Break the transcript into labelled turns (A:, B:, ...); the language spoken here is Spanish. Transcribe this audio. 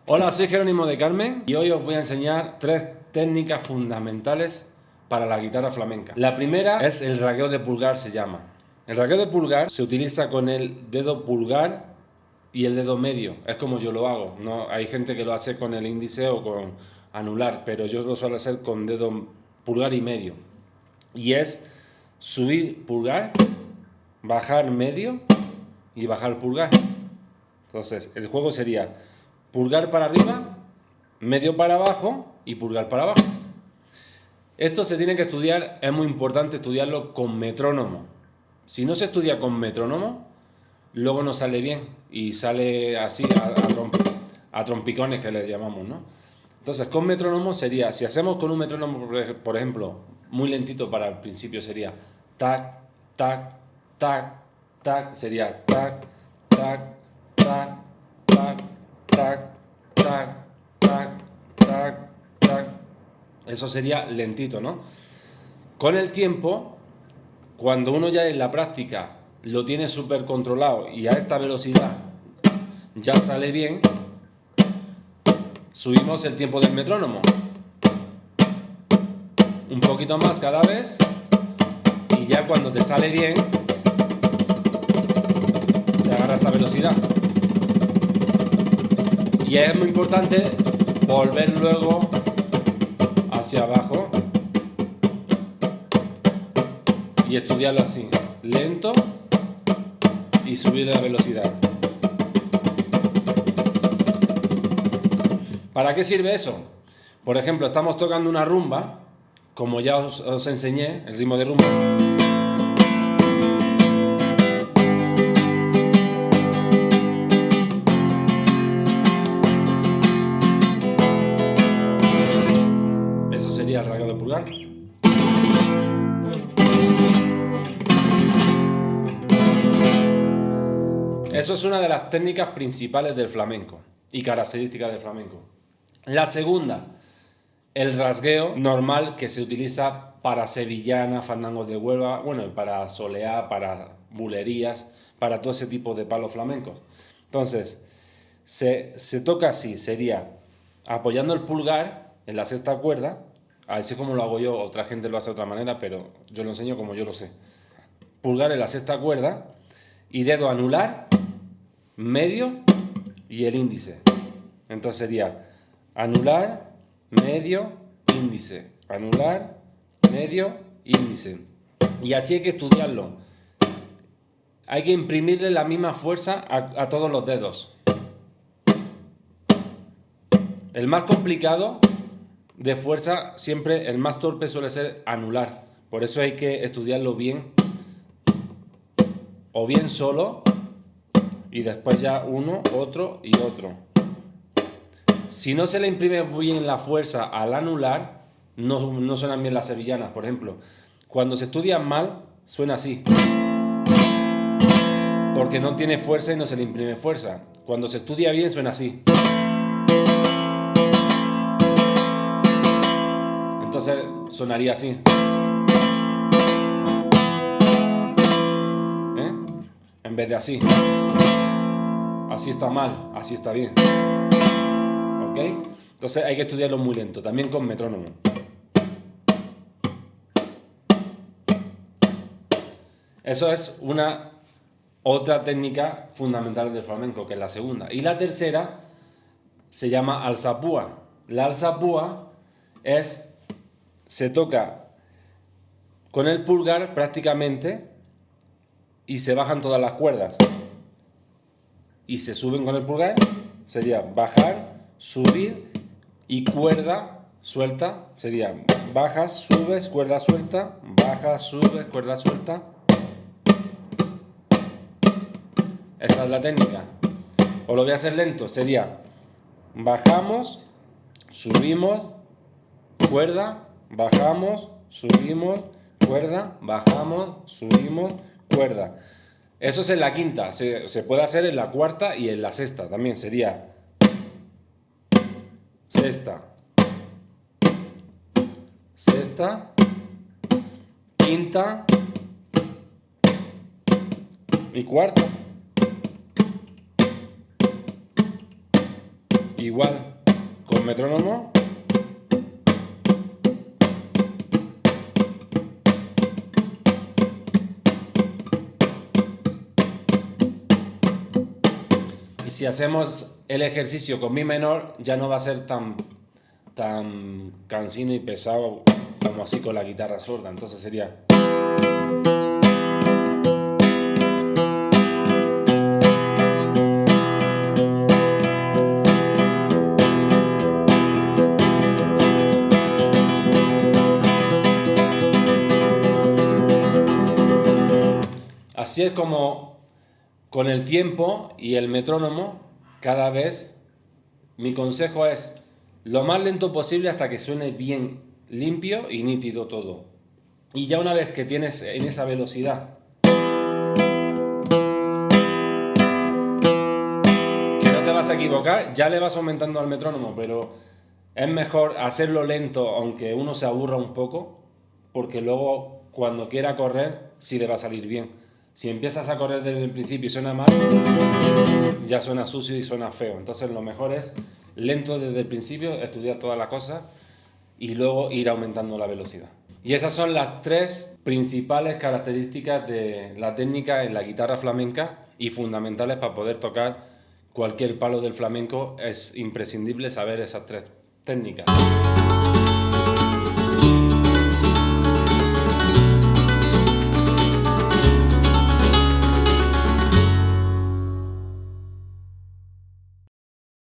A: Hola, soy Jerónimo de Carmen y hoy os voy a enseñar 3 técnicas fundamentales para la guitarra flamenca. La primera es el rasgueo de pulgar, se llama. El rasgueo de pulgar se utiliza con el dedo pulgar y el dedo medio. Es como yo lo hago. No, hay gente que lo hace con el índice o con anular, pero yo lo suelo hacer con dedo pulgar y medio. Y es subir pulgar, bajar medio y bajar pulgar. Entonces, el juego sería pulgar para arriba, medio para abajo y pulgar para abajo. Esto se tiene que estudiar, es muy importante estudiarlo con metrónomo. Si no se estudia con metrónomo, luego no sale bien y sale así a trompicones que les llamamos, ¿no? Entonces, con metrónomo sería, si hacemos con un metrónomo, por ejemplo, muy lentito para el principio sería tac, tac, tac, tac, sería tac, tac, tac, tac, tac, tac, tac, tac, tac. Eso sería lentito, ¿no? Con el tiempo, cuando uno ya en la práctica lo tiene súper controlado y a esta velocidad ya sale bien, subimos el tiempo del metrónomo. Un poquito más cada vez y ya cuando te sale bien, se agarra esta velocidad. Y es muy importante volver luego hacia abajo y estudiarlo así, lento y subir la velocidad. ¿Para qué sirve eso? Por ejemplo, estamos tocando una rumba, como ya os enseñé, el ritmo de rumba. Eso sería el rasgueo de pulgar. Eso es una de las técnicas principales del flamenco y características del flamenco. La segunda, el rasgueo normal que se utiliza para sevillana, fandangos de Huelva, bueno, para soleá, para bulerías, para todo ese tipo de palos flamencos. Entonces, se toca así, sería apoyando el pulgar en la sexta cuerda, así como lo hago yo, otra gente lo hace de otra manera, pero yo lo enseño como yo lo sé. Pulgar en la sexta cuerda y dedo anular, medio y el índice. Entonces sería anular, medio, índice, anular, medio, índice. Y así hay que estudiarlo. Hay que imprimirle la misma fuerza a todos los dedos. El más complicado de fuerza, siempre el más torpe suele ser anular. Por eso hay que estudiarlo bien, o bien solo, y después ya uno, otro y otro. Si no se le imprime bien la fuerza al anular, no suenan bien las sevillanas. Por ejemplo, cuando se estudia mal, suena así, porque no tiene fuerza y no se le imprime fuerza. Cuando se estudia bien, suena así. Entonces sonaría así. En vez de así. Así está mal, así está bien. ¿Ok? Entonces hay que estudiarlo muy lento, también con metrónomo. Eso es otra técnica fundamental del flamenco, que es la segunda. Y la tercera se llama alzapúa. La alzapúa se toca con el pulgar prácticamente y se bajan todas las cuerdas. Y se suben con el pulgar, sería bajar, subir y cuerda suelta, sería bajas, subes, cuerda suelta, bajas, subes, cuerda suelta. Esa es la técnica. Os lo voy a hacer lento, sería bajamos, subimos, cuerda, bajamos, subimos, cuerda, bajamos, subimos, cuerda. Eso es en la quinta, se puede hacer en la cuarta y en la sexta también, sería sexta, sexta, quinta y cuarta. Igual, con metrónomo. Y si hacemos el ejercicio con mi menor, ya no va a ser tan cansino y pesado como así con la guitarra sorda. Entonces sería... Así es como con el tiempo y el metrónomo, cada vez, mi consejo es lo más lento posible hasta que suene bien limpio y nítido todo. Y ya una vez que tienes en esa velocidad, que no te vas a equivocar, ya le vas aumentando al metrónomo, pero es mejor hacerlo lento aunque uno se aburra un poco, porque luego cuando quiera correr sí le va a salir bien. Si empiezas a correr desde el principio y suena mal, ya suena sucio y suena feo. Entonces lo mejor es lento desde el principio, estudiar todas las cosas y luego ir aumentando la velocidad. Y esas son las tres principales características de la técnica en la guitarra flamenca y fundamentales para poder tocar cualquier palo del flamenco. Es imprescindible saber esas tres técnicas.